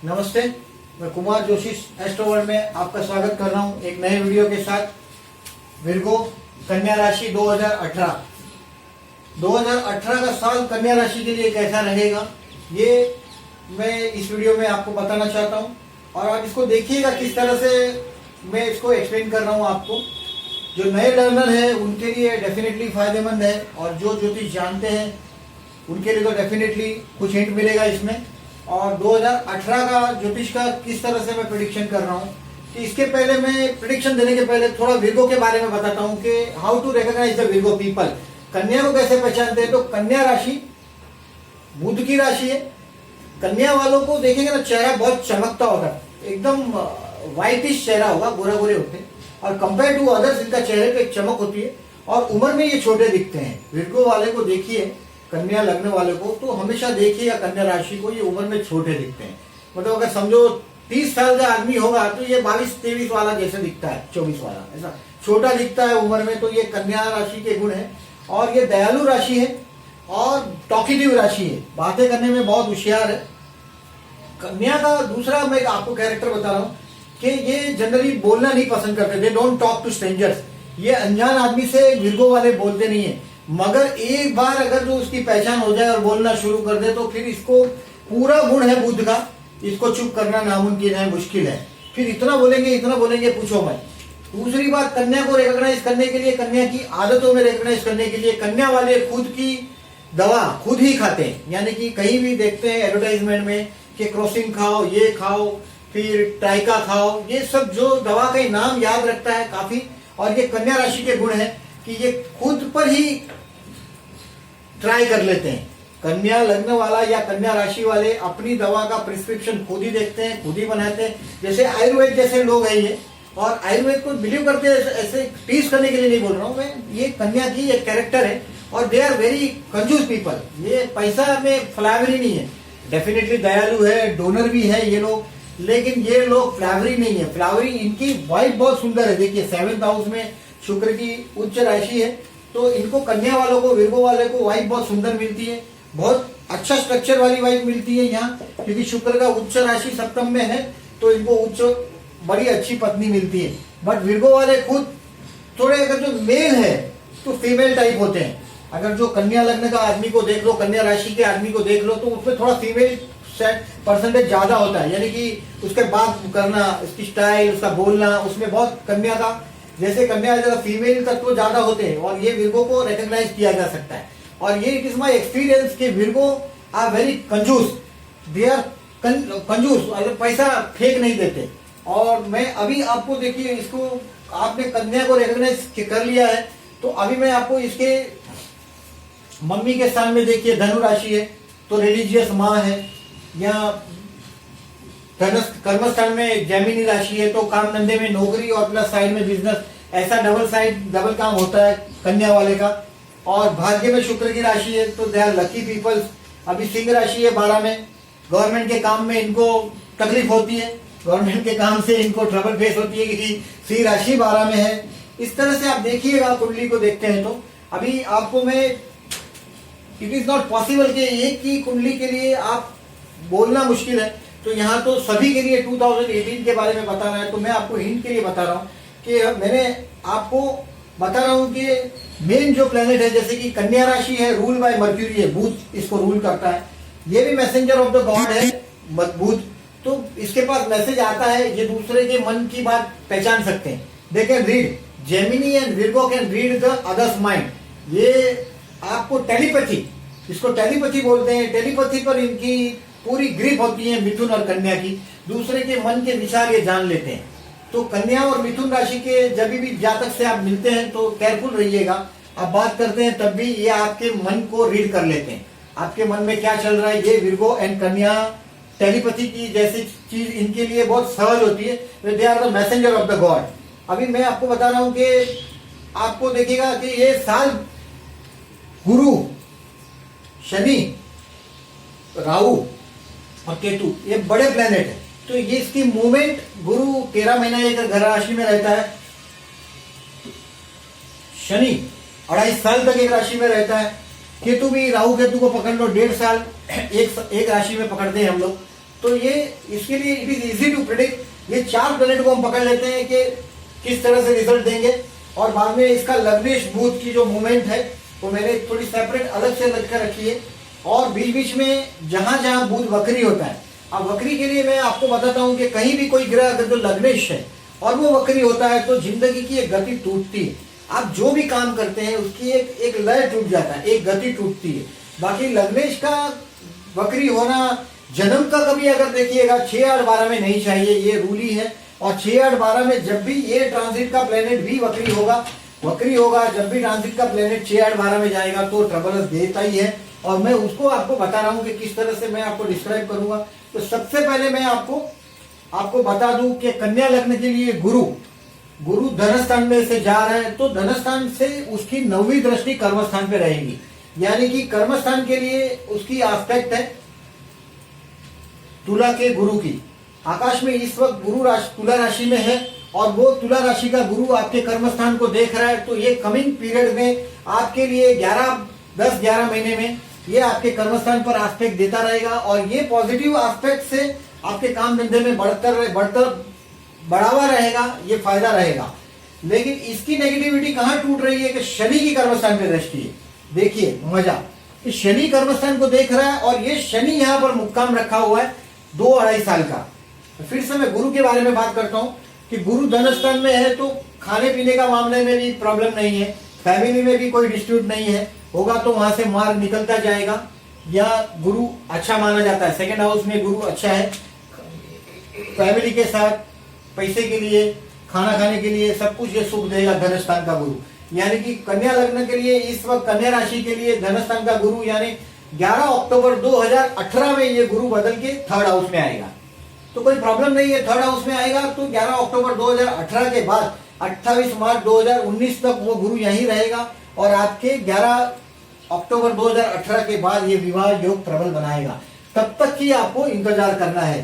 नमस्ते, मैं Kumar Joshi astro world में आपका स्वागत कर रहा हूं एक नए वीडियो के साथ। विर्गो कन्या राशि 2018 का साल कन्या राशि के लिए कैसा रहेगा, ये मैं इस वीडियो में आपको बताना चाहता हूं। और आप इसको देखिएगा किस तरह से मैं इसको एक्सप्लेन कर रहा हूं आपको। जो नए लर्नर है उनके लिए डेफिनेटली फायदेमंद है, और जो ज्योतिष जानते हैं उनके लिए तो डेफिनेटली कुछ हिंट मिलेगा इसमें। और 2018 का ज्योतिष का किस तरह से मैं प्रेडिक्शन कर रहा हूँ कि इसके पहले मैं प्रेडिक्शन देने के पहले थोड़ा विर्गो के बारे में बताता हूँ कि how to recognise the Virgo people. कन्या को कैसे पहचानते हैं, तो कन्या राशि बुध की राशि है। कन्या वालों को देखेंगे ना, चेहरा बहुत चमकता होगा, एकदम व्हाइटिश चेहरा होगा, गोरा गोरे होते हैं। और कंपेयर टू अदर्स इनका चेहरे पे एक चमक होती है, और उम्र में ये छोटे दिखते हैं। विर्गो वाले को देखिए, कन्या लग्न वाले को तो हमेशा देखिएगा कन्या राशि को, ये उम्र में छोटे दिखते हैं। मतलब अगर समझो 30 साल का आदमी होगा तो ये 22-23 वाला जैसे दिखता है, 24 वाला ऐसा छोटा दिखता है उम्र में। तो ये कन्या राशि के गुण है। और ये दयालु राशि है और टॉकिटिव राशि है, बातें करने में बहुत होशियार है। कन्या का दूसरा मैं आपको कैरेक्टर बता रहा हूँ कि ये जनरली बोलना नहीं पसंद करते, they don't talk to strangers. ये अनजान आदमी से विर्गो वाले बोलते नहीं है, मगर एक बार अगर जो उसकी पहचान हो जाए और बोलना शुरू कर दे तो फिर इसको पूरा गुण है बुध का, इसको चुप करना नामुमकिन है, मुश्किल है। फिर इतना बोलेंगे पूछो मत। दूसरी बात, कन्या को रिकॉग्नाइज करने के लिए, कन्या की आदतों में रिकॉग्नाइज करने के लिए कन्या वाले खुद की दवा खुद ही खाते हैं। यानी कि कहीं भी देखते हैं एडवर्टाइजमेंट में कि क्रोसिन खाओ, ये खाओ, फिर टाइका खाओ, ये सब जो दवा का नाम याद रखता है काफी। और ये कन्या राशि के गुण है कि ये खुद पर ही ट्राई कर लेते हैं। कन्या लग्न वाला या कन्या राशि वाले अपनी दवा का प्रिस्क्रिप्शन खुद ही देखते हैं, खुद ही बनाते हैं। जैसे आयुर्वेद जैसे लोग हैं ये, और आयुर्वेद को बिलीव करते हैं। ऐसे टीज करने के लिए नहीं बोल रहा हूँ मैं, ये कन्या की एक कैरेक्टर है। और दे आर वेरी कंजूस पीपल, ये पैसा में फ्लावरी नहीं है। डेफिनेटली दयालु है, डोनर भी है ये लोग, लेकिन ये लोग फ्लावरी नहीं है। फ्लावरी इनकी वाइफ बहुत सुंदर है। देखिए 7th हाउस में शुक्र की उच्च राशि है, तो इनको कन्या वालों को, विर्गो वाले को वाइफ बहुत सुंदर मिलती है, बहुत अच्छा स्ट्रक्चर वाली वाइफ मिलती है यहाँ। क्योंकि शुक्र का उच्च राशि सप्तम में है, तो इनको उच्च बड़ी अच्छी पत्नी मिलती है। बट विर्गो वाले खुद थोड़े, अगर जो मेल है तो फीमेल टाइप होते हैं। अगर जो कन्या लग्न का आदमी को देख लो, कन्या राशि के आदमी को देख लो, तो उसमें थोड़ा फीमेल परसेंटेज ज्यादा होता है। यानी कि उसके बात करना, उसकी स्टाइल, उसका बोलना, उसमें बहुत कन्या का, जैसे कन्या जगह फीमेल तत्व ज्यादा होते हैं। और ये विर्गो को रिकॉग्नाइज किया जा सकता है। और ये इट इज माय एक्सपीरियंस कि विर्गो आर वेरी कंजूस, दे आर कंजूस, अगर पैसा फेंक नहीं देते। और मैं अभी आपको देखिए, इसको आपने कन्या को रिकॉग्नाइज कर लिया है, तो अभी मैं आपको इसके मम्मी के स्थान में देखिए धनु राशि है, तो रिलीजियस माँ है। या कर्म स्थान में जैमिनी राशि है, तो काम धंधे में नौकरी और प्लस साइड में बिजनेस, ऐसा डबल काम होता है कन्या वाले का। और भाग्य में शुक्र की राशि है, तो दे आर लकी पीपल्स। अभी सिंह राशि है 12 में, गवर्नमेंट के काम में इनको तकलीफ होती है, गवर्नमेंट के काम से इनको ट्रबल फेस होती है, क्योंकि सिंह राशि 12 में है। इस तरह से आप देखिएगा, कुंडली को देखते हैं तो अभी आपको मैं, इट इज नॉट पॉसिबल कि एक ही कुंडली के लिए आप बोलना मुश्किल है। तो यहाँ तो सभी के लिए 2018 के बारे में बताना है, तो मैं आपको हिंट के लिए बता रहा हूँ कि मैंने आपको बता रहा हूँ कि मेन जो प्लेनेट है, जैसे कि कन्या राशि है, रूल बाय मर्क्यूरी है, बुध इसको रूल करता है। ये भी मैसेंजर ऑफ द गॉड है बुध, तो इसके पास मैसेज आता है, ये दूसरे के मन की बात पहचान सकते हैं। They can read, Gemini and Virgo can read the others mind. ये आपको टेलीपैथी, इसको टेलीपैथी बोलते हैं। टेलीपैथी पर इनकी पूरी ग्रिप होती है मिथुन और कन्या की, दूसरे के मन के विचार ये जान लेते हैं। तो कन्या और मिथुन राशि के जब भी जातक से आप मिलते हैं तो केयरफुल रहिएगा। आप बात करते हैं तब भी ये आपके मन को रीड कर लेते हैं, आपके मन में क्या चल रहा है। ये विर्गो एंड कन्या टेलीपैथी की जैसी चीज इनके लिए बहुत सहज होती है। They are the messenger of the God. अभी मैं आपको बता रहा हूं कि आपको देखिएगा कि ये साल गुरु, शनि, राहु और केतु ये बड़े प्लेनेट है, तो ये इसकी मूवमेंट, गुरु 13 महीना एक घर राशि में रहता है, शनि 2.5 साल तक एक राशि में रहता है, केतु भी, राहु केतु को पकड़ लो 1.5 साल एक राशि में पकड़ते हैं हम लोग। तो ये इसके लिए it is easy to predict. ये 4 प्लेनेट को हम पकड़ लेते हैं कि किस तरह से रिजल्ट देंगे, और बाद में इसका लग्नेश बुध की जो मूवमेंट है वो मैंने थोड़ी सेपरेट अलग से लग कर रखी है। और बीच बीच में जहां जहां बुध वक्री होता है, अब वक्री के लिए मैं आपको बताता हूं कि कहीं भी कोई ग्रह अगर जो लग्नेश है और वो वक्री होता है तो जिंदगी की एक गति टूटती है। आप जो भी काम करते हैं उसकी एक लय टूट जाता है, एक गति टूटती है। बाकी लग्नेश का वक्री होना जन्म का कभी अगर देखिएगा 6, 8, 12 में नहीं चाहिए, ये रूल ही है। और 6, 8, 12 में जब भी ये ट्रांजिट का प्लेनेट भी वक्री होगा, जब भी ट्रांजिट का प्लेनेट 6, 8, 12 में जाएगा तो ट्रबल देता ही है। और मैं उसको आपको बता रहा हूं कि किस तरह से मैं आपको डिस्क्राइब करूंगा। तो सबसे पहले मैं आपको बता दूं कि कन्या लग्न के लिए गुरु धनस्थान में से जा रहा है, तो धनस्थान से उसकी 9वीं दृष्टि कर्मस्थान पे रहेगी, यानी कि कर्मस्थान के लिए उसकी आस्पेक्ट है तुला के गुरु की। आकाश में इस वक्त गुरु तुला राशि में है और वो तुला राशि का गुरु आपके कर्मस्थान को देख रहा है। तो ये कमिंग पीरियड में आपके लिए 10-11 महीने में ये आपके कर्मस्थान पर आस्पेक्ट देता रहेगा, और ये पॉजिटिव आस्पेक्ट से आपके काम धंधे में बढ़ावा रहेगा, ये फायदा रहेगा। लेकिन इसकी नेगेटिविटी कहां टूट रही है कि शनि की कर्मस्थान पे दृष्टि है। देखिए मजा, इस शनि कर्मस्थान को देख रहा है और ये शनि यहाँ पर मुक्काम रखा हुआ है 2-2.5 साल का। फिर से मैं गुरु के बारे में बात करता हूँ कि गुरु धनस्थान में है तो खाने पीने का मामले में भी प्रॉब्लम नहीं है, फैमिली में भी कोई डिस्प्यूट नहीं है, होगा तो वहां से मार्ग निकलता जाएगा। या गुरु अच्छा माना जाता है, सेकंड हाउस में गुरु अच्छा है, फैमिली के साथ पैसे के लिए, खाना खाने के लिए सब कुछ ये सुख देगा धनस्थान का गुरु। यानी कि कन्या लग्न के लिए इस वक्त कन्या राशि के लिए धनस्थान का गुरु यानी 11 अक्टूबर 2018 में ये गुरु बदल के 3rd हाउस में आएगा, तो कोई प्रॉब्लम नहीं है। 3rd हाउस में आएगा तो 11 अक्टूबर 2018 के बाद 28 मार्च 2019 तक वो गुरु यहीं रहेगा, और आपके 11 अक्टूबर 2018 के बाद ये विवाह योग प्रबल बनाएगा। तब तक की आपको इंतजार करना है।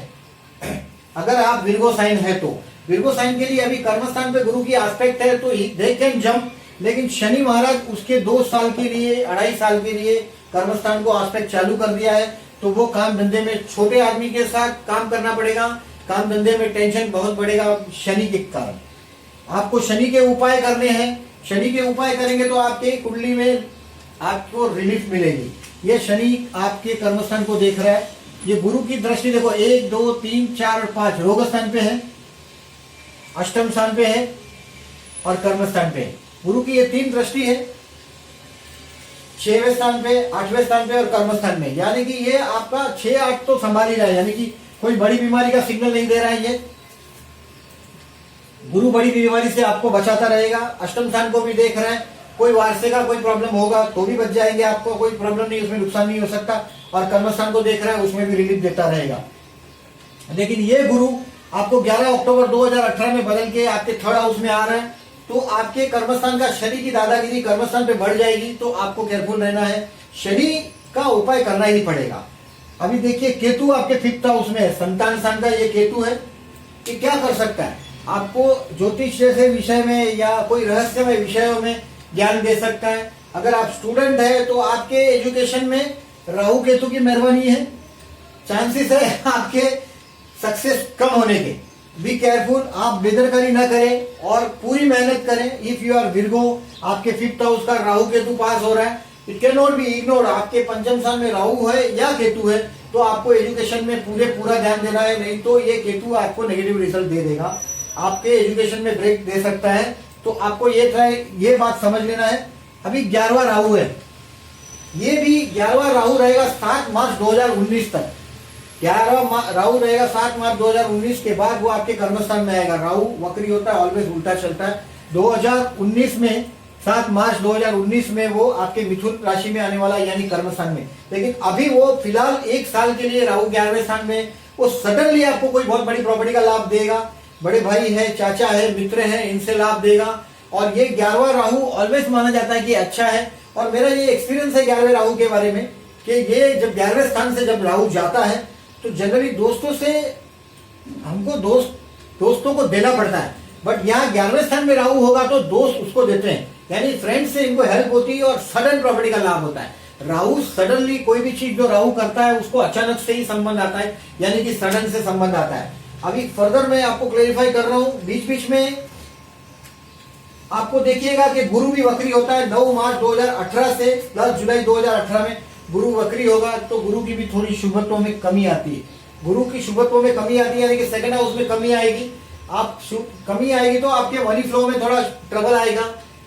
अगर आप विर्गो साइन है तो विर्गो साइन के लिए अभी कर्मस्थान पे गुरु की एस्पेक्ट है तो दे कैन जंप, लेकिन शनि महाराज उसके 2 साल के लिए 2.5 साल के लिए कर्मस्थान को एस्पेक्ट चालू कर दिया है। तो वो काम धंधे में छोटे आदमी के साथ काम करना पड़ेगा, काम धंधे में टेंशन बहुत बढ़ेगा शनि के कारण। आपको शनि के उपाय करने हैं, शनि के उपाय करेंगे तो आपके कुंडली में आपको रिलीफ मिलेगी। ये शनि आपके कर्मस्थान को देख रहा है, ये गुरु की दृष्टि देखो 1, 2, 3, 4 और 5 रोग स्थान पे है, अष्टम स्थान पे है और कर्मस्थान पे है। गुरु की ये 3 दृष्टि है, 6वें स्थान पे, 8वें स्थान पे और कर्मस्थान में। यानी कि ये आपका 6-8 तो संभाल ही रहा है, यानी कि कोई बड़ी बीमारी का सिग्नल नहीं दे रहा है। ये गुरु बड़ी बीमारी से आपको बचाता रहेगा। अष्टम स्थान को भी देख रहा है, कोई वारसे का कोई प्रॉब्लम होगा तो भी बच जाएंगे, आपको कोई प्रॉब्लम नहीं, उसमें नुकसान नहीं हो सकता। और कर्मस्थान को देख रहा है, उसमें भी रिलीफ देता रहेगा। लेकिन ये गुरु आपको 11 अक्टूबर 2018 में बदल के आपके 3rd हाउस में आ रहा है, तो आपके कर्मस्थान का शनि की दादागिरी कर्मस्थान पे बढ़ जाएगी, तो आपको केयरफुल रहना है। शनि का उपाय करना ही पड़ेगा। अभी देखिए केतु आपके 5th हाउस में है, संतान स्थान का ये केतु है, कि क्या कर सकता है आपको ज्योतिष जैसे विषय में या कोई रहस्यमय विषयों में ज्ञान दे सकता है। अगर आप स्टूडेंट है तो आपके एजुकेशन में राहु केतु की मेहरबानी है, चांसेस है आपके सक्सेस कम होने के। बी केयरफुल, आप बेदरकारी ना करें और पूरी मेहनत करें। इफ यू आर विर्गो, आपके 5th हाउस का राहु केतु पास हो रहा है, it can not be ignored. आपके पंचम स्थान में राहु है या केतु है तो आपको एजुकेशन में पूरा ध्यान देना है, नहीं तो ये केतु आपको नेगेटिव रिजल्ट दे देगा, आपके एजुकेशन में ब्रेक दे सकता है। तो आपको ये बात समझ लेना है। अभी 11वां राहु है, ये भी 11वां राहु रहेगा 7 मार्च 2019 तक। 11वां राहु रहेगा 7 मार्च 2019 के बाद वो आपके कर्मस्थान में आएगा। राहु वक्री होता है, ऑलवेज उल्टा चलता है। 2019 में 7 मार्च 2019 में वो आपके मिथुन राशि में आने वाला, यानी कर्मस्थान में। लेकिन अभी वो फिलहाल 1 साल के लिए राहु 11वें स्थान में, वो सडनली आपको कोई बहुत बड़ी प्रॉपर्टी का लाभ देगा, बड़े भाई है, चाचा है, मित्र है, इनसे लाभ देगा। और ये 11वां राहु ऑलवेज माना जाता है कि अच्छा है। और मेरा ये एक्सपीरियंस है 11वें राहु के बारे में कि ये जब 11वें स्थान से जब राहु जाता है तो जनरली दोस्तों से हमको दोस्तों को देना पड़ता है, बट यहाँ 11वें स्थान में राहु होगा तो दोस्त उसको देते हैं, यानी फ्रेंड से इनको हेल्प होती है और सडन प्रॉपर्टी का लाभ होता है। राहु सडनली कोई भी चीज जो राहु करता है उसको अचानक से ही संबंध आता है, यानी कि सडन से संबंध आता है। अभी फर्दर मैं आपको क्लेरिफाई कर रहा हूं। बीच बीच में आपको देखिएगा कि गुरु भी वक्री होता है। 9 मार्च 2018 से 10 जुलाई 2018 में गुरु वक्री होगा, तो गुरु की भी थोड़ी शुभत्वों में कमी आती है। गुरु की शुभत्वों में कमी आती है, यानी कि सेकंड हाउस में कमी आएगी। आप कमी आएगी तो आपके मनी फ्लो में थोड़ा ट्रबल आएगा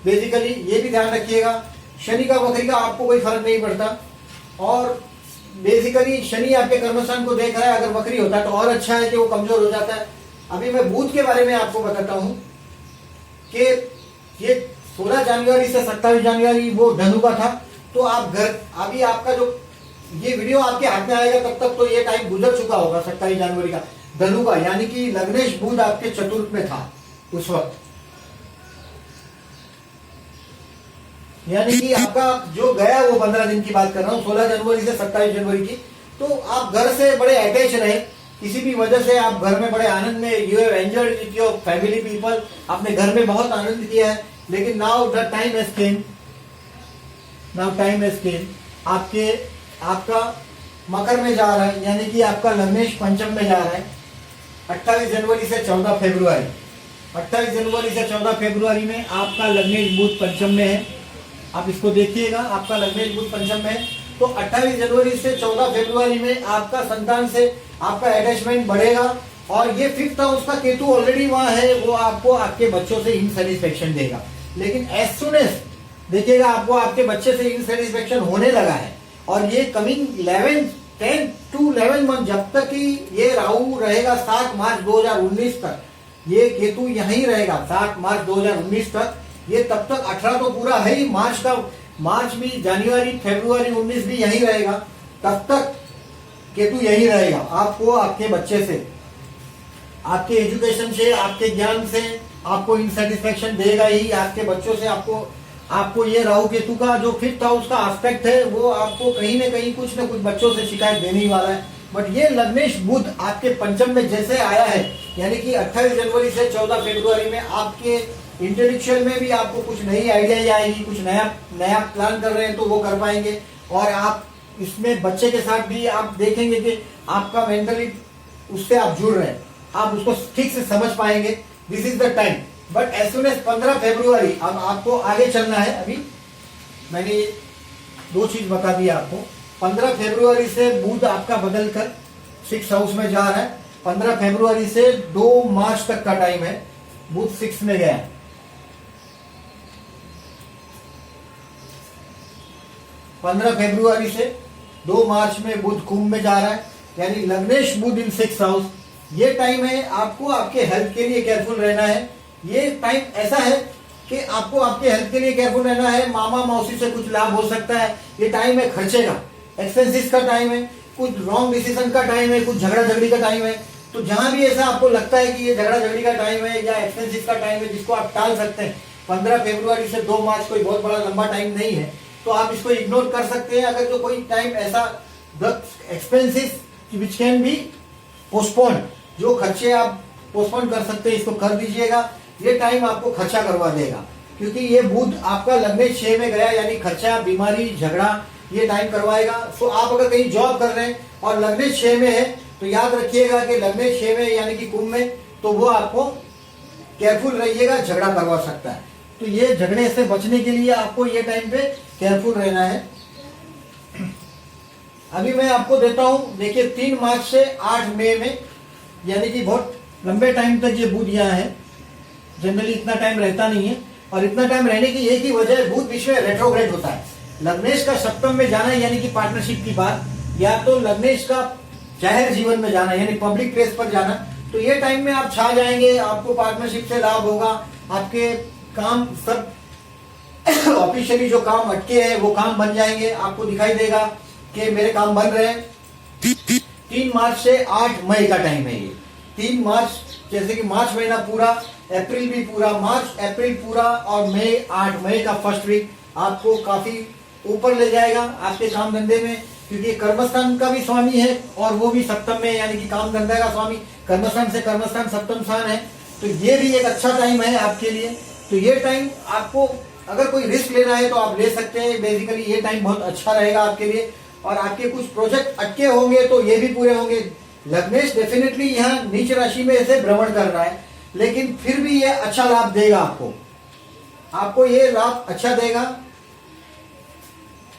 बेसिकली, ये भी ध्यान रखिएगा। शनि का वक्री का आपको कोई फर्क नहीं पड़ता, और बेसिकली शनि आपके कर्मस्थान को देख रहा है। अगर वक्री होता है तो और अच्छा है कि वो कमजोर हो जाता है। अभी मैं बुध के बारे में आपको बताता हूं कि ये 16 जनवरी से 27 जनवरी वो धनु का था। तो आप घर, अभी आपका जो ये वीडियो आपके हाथ में आएगा तब तक तो ये टाइम गुजर चुका होगा 27 जनवरी का धनु का, यानी कि लग्नेश बुध आपके चतुर्थ में था उस वक्त। यानी कि आपका जो गया वो 15 दिन की बात कर रहा हूं, 16 जनवरी से 27 जनवरी की। तो आप घर से बड़े अटैच रहे, किसी भी वजह से आप घर में बड़े आनंद में, you have enjoyed with your family people, आपने घर में बहुत आनंद किया है। लेकिन now the time has come, now time has come, आपका मकर में जा रहा है, यानी कि आपका लग्नेश पंचम में जा रहा है 28 जनवरी से 14 फरवरी। 28 जनवरी से 14 फरवरी में आपका लग्नेश बुध पंचम में है। आप इसको देखिएगा, आपका लग्नेश बुध पंचम में है। तो 28 जनवरी से 14 फरवरी में आपका संतान से आपका अटैचमेंट बढ़ेगा, और ये 5th हाउस का केतु ऑलरेडी वहां है, वो आपको आपके बच्चों से इनसेटिस्फेक्शन देगा। लेकिन एज सुन एज देखिएगा आपको आपके बच्चे से इनसेटिस्फेक्शन होने लगा है, और ये कमिंग 10 to 11 मंथ, जब तक कि ये राहु रहेगा 7 मार्च 2019 तक, ये केतु यहीं रहेगा 7 मार्च 2019 तक। ये तब तक 18 तो पूरा है ही, मार्च भी, जनवरी, फरवरी 19 भी यहीं रहेगा, तब तक केतु यहीं रहेगा। आपको आपके बच्चे से, आपके एजुकेशन से, आपके ज्ञान से आपको इनसेटिस्फेक्शन देगा ही। आपके बच्चों से आपको ये राहु केतु का जो 5th हाउस का एस्पेक्ट है वो आपको कहीं ना कहीं कुछ ना कुछ बच्चों से शिकायत देने ही वाला है। बट ये लग्नेश बुध आपके पंचम में जैसे आया है, यानी कि 28 जनवरी से 14 फरवरी में आपके इंटेलेक्चुअल में भी आपको कुछ नई आइडिया आएगी, कुछ नया प्लान कर रहे हैं तो वो कर पाएंगे। और आप इसमें बच्चे के साथ भी आप देखेंगे कि आपका मेंटली उससे आप जुड़ रहे हैं, आप उसको ठीक से समझ पाएंगे। This is the time. But as soon as 15 फरवरी, अब आपको आगे चलना है। अभी मैंने 2 चीज बता दी आपको। 15 फरवरी से बुध आपका बदलकर 6th हाउस में जा रहा है। 15 फरवरी से 2 मार्च तक का टाइम है, बुध 6 में गया। 15 फरवरी से 2 मार्च में बुध कुंभ में जा रहा है, यानी लग्नेश बुध इन 6th हाउस। ये टाइम है आपको आपके हेल्थ के लिए केयरफुल रहना है। ये टाइम ऐसा है कि आपको आपके हेल्थ के लिए केयरफुल रहना है। मामा मौसी से कुछ लाभ हो सकता है। ये टाइम है खर्चे का, एक्सपेंसिस का टाइम है, कुछ रॉन्ग डिसीजन का टाइम है, कुछ झगड़ा झगड़ी का टाइम है। तो जहां भी ऐसा आपको लगता है कि ये झगड़ा झगड़ी का टाइम है या एक्सपेंसिस का टाइम है जिसको आप टाल सकते हैं, 15 फरवरी से 2 मार्च कोई बहुत बड़ा लंबा टाइम नहीं है, तो आप इसको इग्नोर कर सकते हैं। अगर जो कोई टाइम ऐसा expenses which can be postpone, जो खर्चे आप पोस्टपोन कर सकते हैं, इसको कर दीजिएगा। ये टाइम आपको खर्चा करवा देगा, क्योंकि ये बुध आपका लग्नेश 6 में गया, यानी खर्चा, बीमारी, झगड़ा ये टाइम करवाएगा। सो आप अगर कहीं जॉब कर रहे हैं और लग्नेश 6 में है तो याद रखिएगा कि लग्नेश 6 में यानी कि कुंभ में, तो वो आपको केयरफुल रहिएगा, झगड़ा करवा सकता है। तो ये झगड़े से बचने के लिए आपको ये टाइम पे केयरफुल रहना है। अभी मैं आपको देता हूं, देखिए 3 मार्च से 8 मई में, यानी कि बहुत लंबे टाइम तक ये बुध यहाँ है। जनरली इतना टाइम रहता नहीं है, और इतना टाइम रहने की एक ही वजह है, बुध बीच में रेट्रोग्रेड होता है। लग्नेश का सप्तम में जाना है, यानी कि पार्टनरशिप की बात, या तो लग्नेश का जाहिर जीवन में जाना, यानी पब्लिक प्लेस पर जाना। तो ये टाइम में आप छा जाएंगे, आपको पार्टनरशिप से लाभ होगा, आपके काम सब ऑफिशियली जो काम अटके हैं वो काम बन जाएंगे। आपको दिखाई देगा कि मेरे काम बन रहे हैं। 3 मार्च से 8 मई का टाइम है ये। 3 मार्च, जैसे कि मार्च महीना पूरा, अप्रैल भी पूरा, मार्च अप्रैल पूरा, और मई 8 मई का फर्स्ट वीक आपको काफी ऊपर ले जाएगा आपके काम धंधे में, क्योंकि कर्मस्थान का भी स्वामी है और वो भी सप्तम में, यानी कि काम धंधा का स्वामी। कर्मस्थान से कर्मस्थान सप्तम स्थान है, तो ये भी एक अच्छा टाइम है आपके लिए। तो ये टाइम आपको अगर कोई रिस्क लेना है तो आप ले सकते हैं। बेसिकली ये टाइम बहुत अच्छा रहेगा आपके लिए, और आपके कुछ प्रोजेक्ट अटके होंगे तो ये भी पूरे होंगे। लग्नेश डेफिनेटली यहाँ नीच राशि में ऐसे भ्रमण कर रहा है, लेकिन फिर भी ये अच्छा लाभ देगा आपको ये लाभ अच्छा देगा।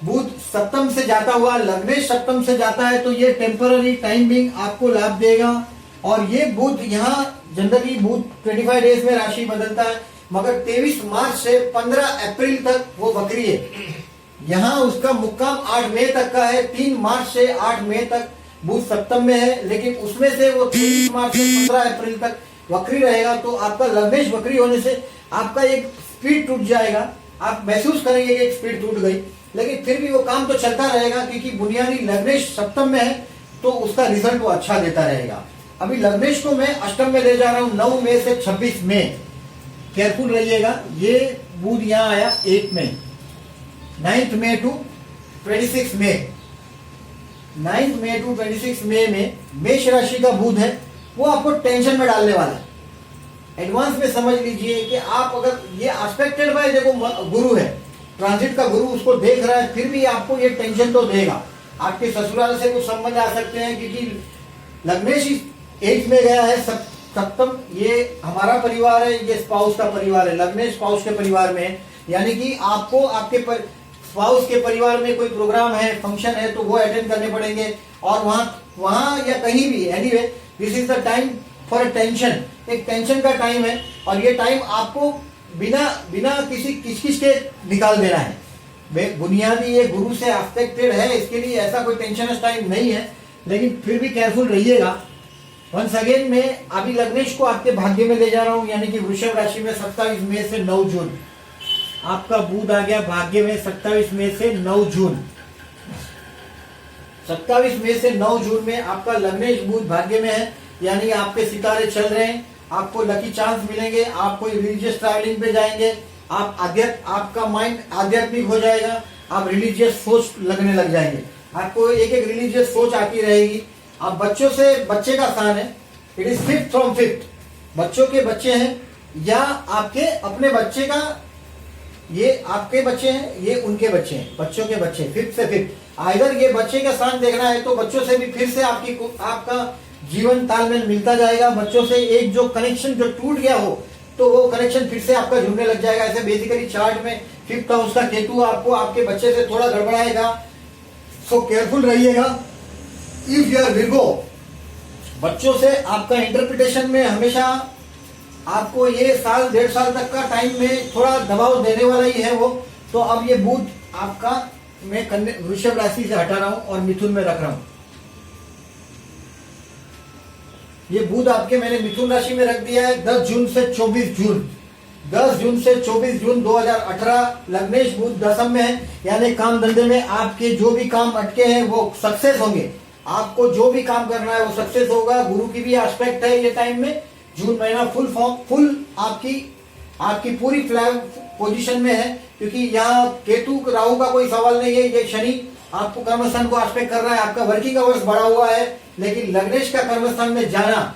बुध सप्तम से जाता हुआ, लग्नेश सप्तम से जाता है तो ये टेम्पररी टाइमिंग आपको लाभ देगा। और ये बुध यहाँ जनरली बुध 25 डेज में राशि बदलता है, मगर 23 मार्च से 15 अप्रैल तक वो वक्री है। यहाँ उसका मुक्काम 8 मई तक का है। 3 मार्च से 8 मई तक बुध सप्तम में है, लेकिन उसमें से वो 23 मार्च से 15 अप्रैल तक वक्री रहेगा। तो आपका लग्नेश वक्री होने से आपका एक स्पीड टूट जाएगा, आप महसूस करेंगे कि एक स्पीड टूट गई, लेकिन फिर भी वो काम तो चलता रहेगा, क्योंकि बुनियादी लग्नेश सप्तम में है तो उसका रिजल्ट वो अच्छा देता रहेगा। अभी लग्नेश को मैं अष्टम में ले जा रहा हूँ 9 मई से 26 मई। केयरफुल रहिएगा। ये बुध यहाँ आया 8 मई, 9 मई टू 26 मई। 9 मई टू 26 मई में मेष राशि का बुध है, वो आपको टेंशन में डालने वाला है। एडवांस में समझ लीजिए कि आप अगर ये एस्पेक्टेड बाय, देखो गुरु है, ट्रांजिट का गुरु उसको देख रहा है, फिर भी आपको ये टेंशन तो देगा। आपके ससुराल से कुछ संबंध आ सकते हैं, क्योंकि लग्नेश 8 में गया है सप्तम। ये हमारा परिवार है, ये स्पाउस का परिवार है। लग्नेश स्पाउस के परिवार में है, यानी कि आपको आपके स्पाउस के परिवार में कोई प्रोग्राम है, फंक्शन है, तो वो अटेंड करने पड़ेंगे। और वहां या कहीं भी, anyway this is the time for tension. एक टेंशन का टाइम है, और ये टाइम आपको बिना किसी किचकिच के निकाल देना है। बुनियादी ये गुरु से अफेक्टेड है, इसके लिए ऐसा कोई टेंशनस टाइम नहीं है, लेकिन फिर भी केयरफुल रहिएगा। वंस अगेन मैं अभी लग्नेश को आपके भाग्य में ले जा रहा हूं, यानी कि वृषभ राशि में 27 मई से 9 जून। आपका बुध आ गया भाग्य में 27 मई से 9 जून। 27 मई से 9 जून में आपका लग्नेश बुध भाग्य में है, यानी आपके सितारे चल रहे हैं, आपको लकी चांस मिलेंगे, आप कोई रिलीजियस ट्रैवलिंग पे जाएंगे, आपका माइंड आध्यात्मिक हो जाएगा, आप रिलीजियस सोच लगने लग जाएंगे, आपको एक रिलीजियस सोच आती रहेगी। आप बच्चे का स्थान है, it is 5th from 5th, बच्चों के बच्चे हैं या आपके अपने बच्चे का, ये आपके बच्चे हैं, ये उनके बच्चे हैं, बच्चों के बच्चे 5th से 5th। आइदर ये बच्चे का स्थान देखना है तो बच्चों से भी फिर से आपका जीवन तालमेल मिलता जाएगा। बच्चों से एक जो कनेक्शन जो टूट गया हो तो वो कनेक्शन फिर से आपका जुड़ने लग जाएगा। ऐसे बेसिकली चार्ट में 5th हाउस का केतु आपको आपके बच्चे से थोड़ा गड़बड़ाएगा, सो केयरफुल रहिएगा। इफ यू आर विर्गो, बच्चों से आपका इंटरप्रिटेशन में हमेशा आपको ये साल 1.5 साल तक का टाइम में थोड़ा दबाव देने वाला ही है वो। तो अब ये बुध आपका मैं वृषभ राशि से हटा रहा हूं और मिथुन में रख रहा हूं। ये बुध आपके मैंने मिथुन राशि में रख दिया है 10 जून से 24 जून। 10 जून से 24 जून 2018 लग्नेश बुध दशम में है, यानी काम धंधे में आपके जो भी काम अटके हैं वो सक्सेस होंगे। आपको जो भी काम करना है वो सक्सेस होगा। गुरु की भी एस्पेक्ट है ये टाइम में। जून महीना फुल आपकी पूरी पोजीशन में है, क्योंकि यहाँ केतु राहु का कोई सवाल नहीं है। ये शनि आपको कर्मस्थान को एस्पेक्ट कर रहा है, आपका वर्किंग आवर्स बढ़ा हुआ है, लेकिन लग्नेश का कर्मस्थान में जाना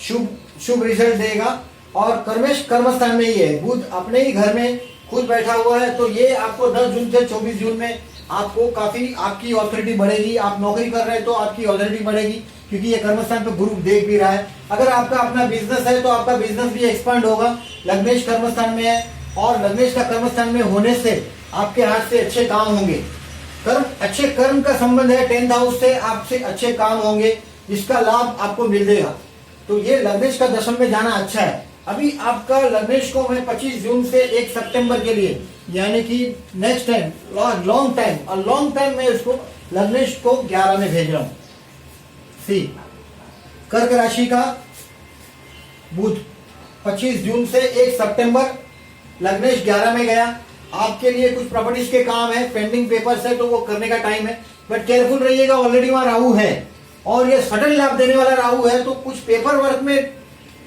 शुभ रिजल्ट देगा। और कर्मस्थान में ही है, बुध अपने ही घर में खुद बैठा हुआ है, तो ये आपको 10 जून से 24 जून में आपको काफी आपकी ऑथोरिटी बढ़ेगी। आप नौकरी कर रहे हैं तो आपकी ऑथोरिटी बढ़ेगी, क्योंकि ये कर्मस्थान पे गुरु देख भी रहा है। अगर आपका अपना बिजनेस है तो आपका बिजनेस भी एक्सपांड होगा। लग्नेश कर्मस्थान में है, और लग्नेश का कर्मस्थान में होने से आपके हाथ से अच्छे काम होंगे। अच्छे कर्म का संबंध है 10th हाउस से, आपसे अच्छे काम होंगे जिसका लाभ आपको मिलेगा। तो ये लग्नेश का दशम में जाना अच्छा है। अभी आपका लग्नेश को मैं 25 जून से 1 सितंबर के लिए, यानी कि नेक्स्ट टाइम लॉन्ग टाइम मैं इसको लग्नेश को 11 में भेज रहा हूं। सी कर्क राशि का बुध 25 जून से 1 सितंबर लग्नेश 11 में गया। आपके लिए कुछ प्रॉपर्टीज के काम है, पेंडिंग पेपर्स है, तो वो करने का टाइम है, बट केयरफुल रहिएगा। ऑलरेडी वहां राहु है और ये सडन लाभ देने वाला राहु है, तो कुछ पेपर वर्क में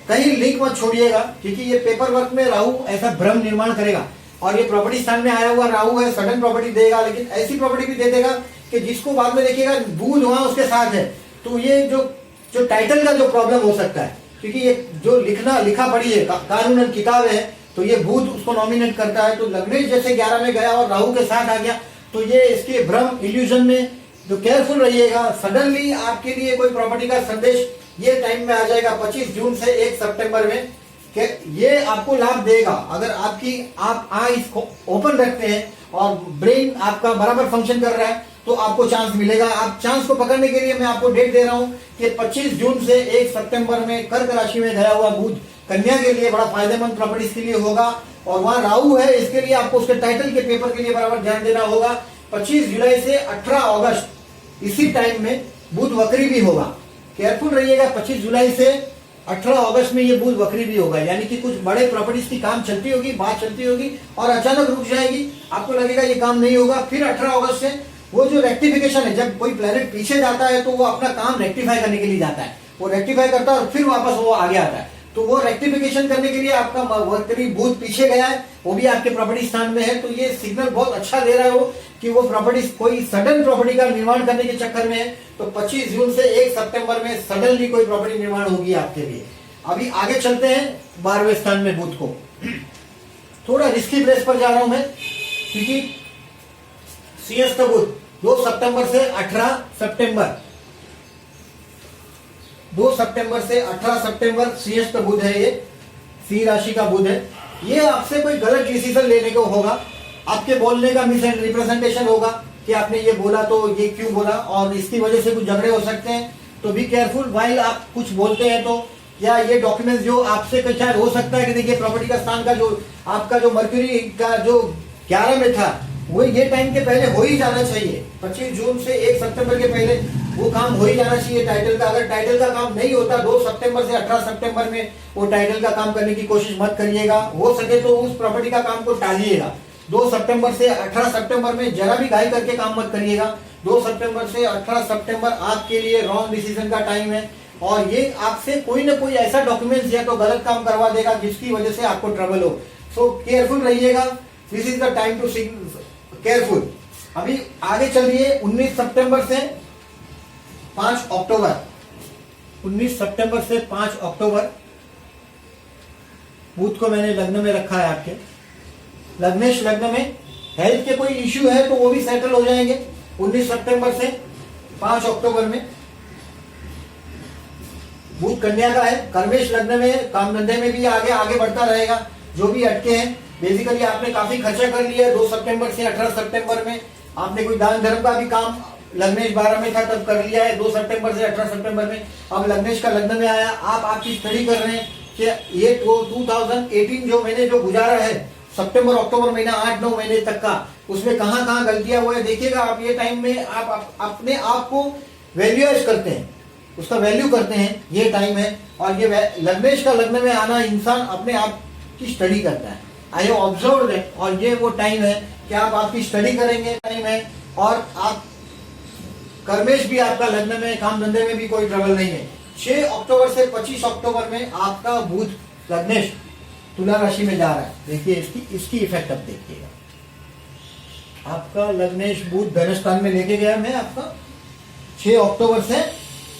कहीं लिंक मत छोड़िएगा, क्योंकि ये पेपर वर्क में राहु ऐसा भ्रम निर्माण करेगा। और ये प्रॉपर्टी स्थान में आया हुआ राहु है, सडन प्रॉपर्टी देगा, लेकिन ऐसी प्रॉपर्टी भी दे देगा कि जिसको बाद में देखिएगा बुध वहां उसके साथ है, तो ये जो टाइटल का जो प्रॉब्लम हो सकता है, क्योंकि ये जो लिखा पढ़ी है कानूनन किताब है, तो ये बुध उसको नॉमिनेट करता है। तो लग्नेश जैसे 11 में गया और राहु के साथ आ गया, तो ये इसके भ्रम इल्यूजन में जो केयरफुल रहिएगा। सडनली आपके लिए कोई प्रॉपर्टी का संदेश ये टाइम में आ जाएगा 25 जून से 1 सितंबर में, ये आपको लाभ देगा। अगर आप आईज को ओपन रखते हैं और ब्रेन आपका बराबर फंक्शन कर रहा है तो आपको चांस मिलेगा। आप चांस को पकड़ने के लिए मैं आपको डेट दे रहा हूं कि 25 जून से 1 सितंबर में कर्क राशि में गया हुआ बुध कन्या के लिए बड़ा फायदेमंद प्रॉपर्टीज के लिए होगा। और वहां राहु है, इसके लिए आपको उसके टाइटल के पेपर के लिए बराबर ध्यान देना होगा। 25 जुलाई से 18 अगस्त इसी टाइम में बुध वक्री भी होगा, केयरफुल रहिएगा। 25 जुलाई से 18 अगस्त में ये बुध वक्री भी होगा, यानी कि कुछ बड़े प्रॉपर्टीज की काम चलती होगी, बात चलती होगी और अचानक रुक जाएगी, आपको लगेगा ये काम नहीं होगा। फिर 18 अगस्त से वो जो रेक्टिफिकेशन है, जब कोई प्लेनेट पीछे जाता है तो वो अपना काम रेक्टिफाई करने के लिए जाता है, वो रेक्टिफाई करता है और फिर वापस वो आगे आता है। तो वो रेक्टिफिकेशन करने के लिए आपका वक्री बुध पीछे गया है, वो भी आपके प्रॉपर्टी स्थान में है। तो ये सिग्नल बहुत अच्छा दे रहा है वो कि वो प्रॉपर्टी कोई सडन प्रॉपर्टी का निर्माण करने के चक्कर में है। तो 25 जून से 1 सितंबर में सडनली कोई प्रॉपर्टी निर्माण होगी आपके लिए। अभी आगे चलते हैं 12वें स्थान में बुध को। थोड़ा रिस्की प्लेस पर जा रहा हूं मैं, क्योंकि सिंहस्थ बुध 2 सितंबर से 18 सितंबर 2 सितंबर से 18 सितंबर सिंहस्थ बुध है, ये सिंह राशि का बुध है। ये आपसे कोई गलत डिसीजन लेने को होगा, आपके बोलने का मिस रिप्रेजेंटेशन होगा कि आपने ये बोला तो ये क्यों बोला, और इसकी वजह से कुछ झगड़े हो सकते हैं। तो बी केयरफुल वाइल आप कुछ बोलते हैं तो, या ये डॉक्यूमेंट्स जो आपसे शायद हो सकता है कि देखिए प्रॉपर्टी का स्थान का जो आपका जो मर्क्यूरी का जो 11 में था वो ये टाइम के पहले हो ही जाना चाहिए। 25 जून से 1 सितंबर के पहले वो काम हो ही जाना चाहिए टाइटल का। अगर टाइटल का काम नहीं होता 2 सितंबर से 18 सितंबर में वो टाइटल का काम करने की कोशिश मत करिएगा, हो सके तो उस प्रॉपर्टी का काम को टालिएगा। 2 सितंबर से 18 सितंबर में जरा भी घाई करके काम मत करिएगा। 2 सितंबर से 18 सितंबर आपके लिए रॉन्ग डिसीजन का टाइम है, और ये आपसे कोई ना कोई ऐसा डॉक्यूमेंट्स या तो गलत काम करवा देगा जिसकी वजह से आपको ट्रबल हो। सो केयरफुल रहिएगा, this is the time to careful. अभी आगे चलिए 19 सितंबर से 5 अक्टूबर 19 सितंबर से 5 अक्टूबर बुध को मैंने लग्न में रखा है। आपके लग्नेश लग्न में हेल्थ के कोई इश्यू है तो वो भी सेटल हो जाएंगे 19 सितंबर से 5 अक्टूबर में। बुध कन्या का है, कर्मेश लग्न में, काम धंधे में भी आगे आगे बढ़ता रहेगा। जो भी अटके हैं, बेसिकली आपने काफी खर्चा कर लिया 2 सितंबर से 18 सितंबर में। आपने कोई दान धर्म का भी काम लग्नेश 12 में था तब कर लिया है 2 सितंबर से 18 सितंबर में। अब लग्नेश का लग्न में आया, आप आपकी स्टडी कर रहे हैं कि ये 2018 जो मैंने जो गुजारा है सितंबर अक्टूबर महीना 8-9 महीने तक का, उसमें कहां कहां गलतियां हुई है देखिएगा आप। ये टाइम में आप अपने आप को वैल्यूएज करते हैं, उसका वैल्यू करते हैं, ये टाइम है। और ये लग्नेश का लग्न में आना इंसान अपने आप की स्टडी करता है। आई हैव ऑब्जर्व्ड दैट, और ये वो टाइम है कि आप आपकी स्टडी करेंगे टाइम है। और आप कर्मेश भी आपका लग्न में, काम धंधे में भी कोई ट्रबल नहीं है। 6 अक्टूबर से 25 अक्टूबर में आपका बुध लग्नेश तुला राशि में जा रहा है। देखिए इसकी इफेक्ट अब देखिएगा। आपका लग्नेश बुध धन स्थान में लेके गया मैं आपका 6 अक्टूबर से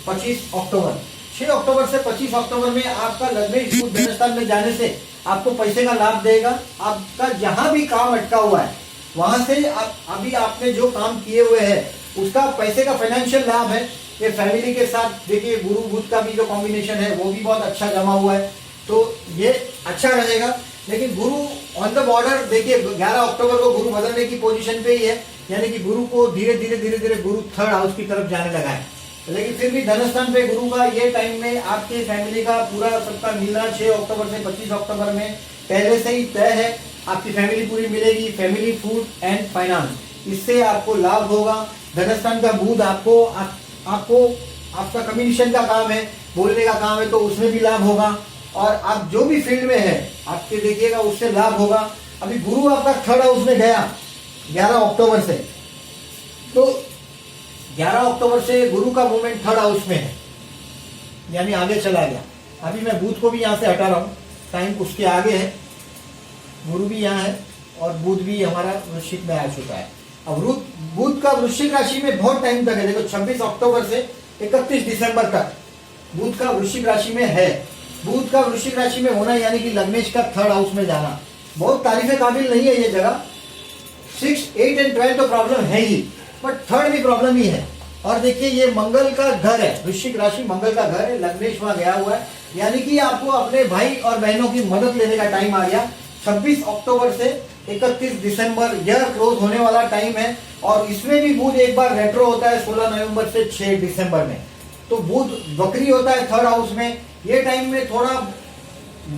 25 अक्टूबर 6 अक्टूबर से 25 अक्टूबर में आपका लग्नेश बुध धन स्थान में जाने से आपको पैसे का लाभ देगा। आपका जहां भी काम अटका हुआ है वहां से अभी आपने जो काम किए हुए हैं उसका पैसे का फाइनेंशियल लाभ है। ये फैमिली के साथ देखिए गुरु बुध का भी जो कॉम्बिनेशन है वो भी बहुत अच्छा जमा हुआ है, तो ये अच्छा रहेगा। लेकिन गुरु ऑन द बॉर्डर देखिए 11 अक्टूबर को गुरु बदलने की पोजीशन पे ही है, यानी कि गुरु को धीरे धीरे गुरु 3rd हाउस की तरफ जाने लगा है। लेकिन फिर भी धनस्थान पे गुरु का ये टाइम में आपके फैमिली का पूरा सबका मिलना 6 अक्टूबर से 25 अक्टूबर में पहले से ही तय है। आपकी फैमिली पूरी मिलेगी, फैमिली, फूड एंड फाइनेंस, इससे आपको लाभ होगा। धनस्थान का बुध आपको आपका कम्युनिकेशन का काम है, बोलने का काम है, तो उसमें भी लाभ होगा। और आप जो भी फील्ड में है आपके देखिएगा उससे लाभ होगा। अभी गुरु आपका 3rd हाउस में गया 11 अक्टूबर से, तो 11 अक्टूबर से गुरु का मूवमेंट 3rd हाउस में है, यानी आगे चला गया। अभी मैं बुध को भी यहाँ से हटा रहा हूँ, टाइम उसके आगे है। गुरु भी यहाँ है और बुध भी हमारा वृश्चिक में आ चुका है। अब बुध का वृश्चिक राशि में बहुत टाइम तक है, देखो 26 अक्टूबर से 31 दिसंबर तक बुध का वृश्चिक राशि में है। बुध का वृश्चिक राशि में होना यानी कि लग्नेश का थर्ड हाउस में जाना बहुत तारीफे काबिल नहीं है ये जगह। 6, 8 एंड 12 तो प्रॉब्लम है ही, बट थर्ड भी प्रॉब्लम ही है। और देखिए ये मंगल का घर है, वृश्चिक राशि मंगल का घर है, लग्नेश वहां गया हुआ है, यानी कि आपको अपने भाई और बहनों की मदद लेने का टाइम आ गया। 26 अक्टूबर से 31 दिसंबर ईयर क्लोज होने वाला टाइम है। और इसमें भी बुध एक बार रेट्रो होता है 16 नवंबर से 6 दिसंबर में। तो बुध वक्री होता है थर्ड हाउस में। ये टाइम में थोड़ा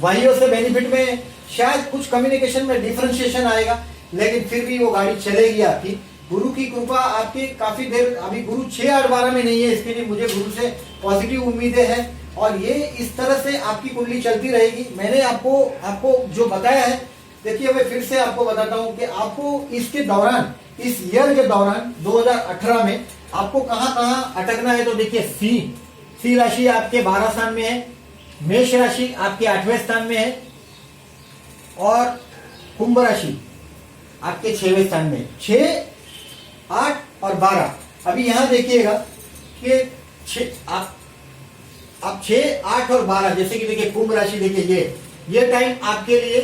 भाइयों से बेनिफिट में शायद कुछ कम्युनिकेशन में डिफरेंशिएशन आएगा, लेकिन फिर भी वो गाड़ी चलेगी आपकी। गुरु की कृपा आपकी काफी देर, अभी गुरु 6, 8, 12 में नहीं है, इसके लिए मुझे गुरु से पॉजिटिव उम्मीदें हैं। और ये इस तरह से आपकी कुंडली चलती रहेगी। मैंने आपको जो बताया है, देखिए मैं फिर से आपको बताता हूं कि आपको इसके दौरान, इस ईयर के दौरान 2018 में आपको कहां कहां अटकना है। तो देखिए सी राशि आपके 12 स्थान में है, मेष राशि आपके 8वें स्थान में है, और कुंभ राशि आपके 6वें स्थान में। 6, 8 और 12। अभी यहां देखिएगा कि आप 6, 8 और 12, जैसे कि देखिए कुंभ राशि, देखिए ये टाइम आपके लिए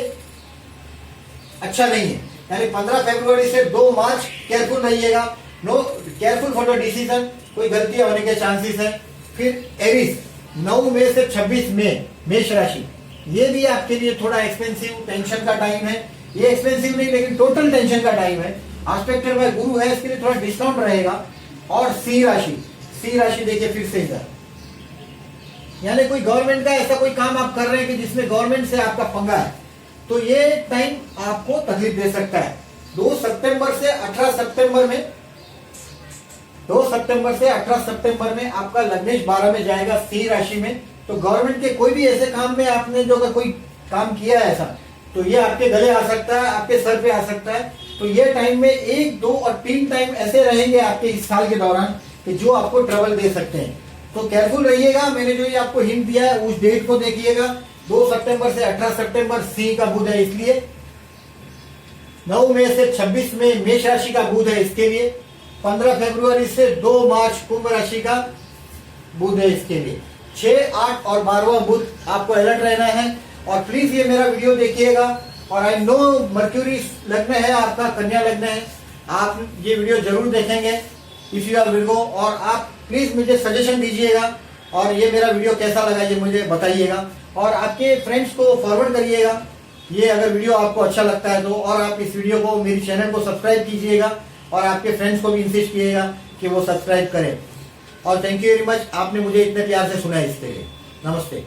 अच्छा नहीं है। यानी 15 फरवरी से 2 मार्च केयरफुल रहिएगा, no careful for the decision, कोई गलतियां होने के चांसेस है। फिर एरीज 9 मई से 26 मई, मेष राशि, ये भी आपके लिए थोड़ा एक्सपेंसिव टेंशन का टाइम है। ये एक्सपेंसिव नहीं लेकिन टोटल टेंशन का टाइम है। एस्पेक्टेड बाय गुरु है, इसके लिए थोड़ा डिस्काउंट रहेगा। और सी राशि देखिए फिर से इधर, यानी कोई गवर्नमेंट का ऐसा कोई काम आप कर रहे हैं कि जिसमें गवर्नमेंट से आपका पंगा है, तो ये टाइम आपको तकलीफ दे सकता है। 2 सितंबर से 18 सितंबर में 2 सितंबर से 18 सितंबर में आपका लग्नेश 12 में जाएगा सी राशि में। तो गवर्नमेंट के कोई भी ऐसे काम में आपने जो कोई काम किया है ऐसा, तो ये आपके गले आ सकता है, आपके सर पे आ सकता है। तो ये टाइम में 1, 2 और 3 टाइम ऐसे रहेंगे आपके इस साल के दौरान कि जो आपको ट्रबल दे सकते हैं। तो केयरफुल रहिएगा। मैंने जो ये आपको हिंट दिया है उस डेट को देखिएगा। 2 सितंबर से 18 सितंबर सी का बुध है, इसलिए 9 मई से 26 में मेष राशि का बुध है, इसके लिए 15 फरवरी से 2 मार्च कुंभ राशि का बुध है, इसके लिए 6, 8 और 12वां बुध आपको अलर्ट रहना है। और प्लीज ये मेरा वीडियो देखिएगा। और आई नो मर्क्यूरी लग्न है आपका, कन्या लग्न है, आप ये वीडियो जरूर देखेंगे इफ यू आर विर्गो। और आप प्लीज मुझे सजेशन दीजिएगा और ये मेरा वीडियो कैसा लगा ये मुझे बताइएगा। और आपके फ्रेंड्स को फॉरवर्ड करिएगा ये अगर वीडियो आपको अच्छा लगता है तो। और आप इस वीडियो को, मेरी चैनल को सब्सक्राइब कीजिएगा और आपके फ्रेंड्स को भी इंसिस्ट कीजिएगा कि वो सब्सक्राइब करें। और थैंक यू वेरी मच, आपने मुझे इतने प्यार से सुना है इसके लिए। नमस्ते।